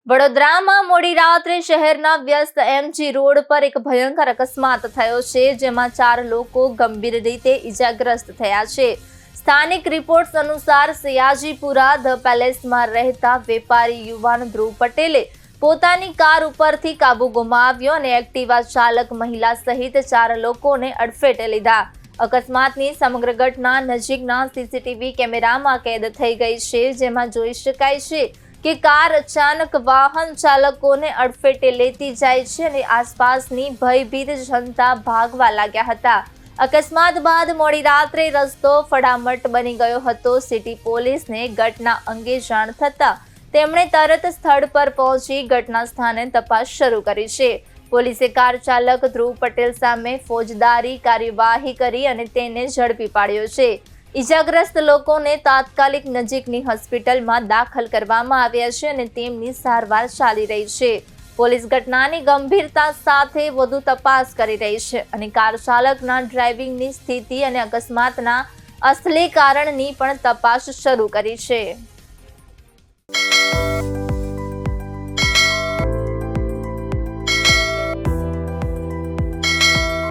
વડોદરામાં મોડી રાત્રે શહેરના વ્યસ્ત એમજી રોડ પર એક ભયંકર અકસ્માત થયો છે, જેમાં 4 લોકો ગંભીર રીતે ઇજાગ્રસ્ત થયા છે. સ્થાનિક રિપોર્ટ્સ અનુસાર સયાજીપુરા ધ પેલેસમાં રહેતા વેપારી યુવાન ધ્રુવ પટેલે પોતાની કાર ઉપરથી કાબુ ગુમાવ્યો અને એક્ટિવા ચાલક મહિલા સહિત 4 લોકોને અડફેટે લીધા. અકસ્માતની સમગ્ર ઘટના નજીકના સીસીટીવી કેમેરામાં કેદ થઈ ગઈ છે, જેમાં જોઈ શકાય છે કે કાર અચાનક વાહન ચાલકોને અડફેટે લેતી જાય છે અને આસપાસની ભયભીત જનતા ભાગવા લાગ્યા હતા. અકસ્માત બાદ મોડી રાત્રે રસ્તો ફડામટ બની ગયો હતો. સિટી પોલીસને ઘટના અંગે જાણ થતાં તેમણે તરત સ્થળ પર પહોંચી ઘટના સ્થાને તપાસ શરૂ કરી છે. પોલીસે કાર ચાલક ધ્રુવ પટેલ સામે ફોજદારી કાર્યવાહી કરી અને તેને ઝડપી પાડ્યો છે. ઇજાગ્રસ્ત લોકોને તાત્કાલિક નજીકની હોસ્પિટલમાં દાખલ કરવામાં આવ્યા છે અને તેમની સારવાર ચાલી રહી છે. પોલીસ ઘટનાની ગંભીરતા સાથે વધુ તપાસ કરી રહી છે અને કાર ચાલકના ડ્રાઇવિંગની સ્થિતિ અને અકસ્માતના અસલી કારણની પણ તપાસ શરૂ કરી છે.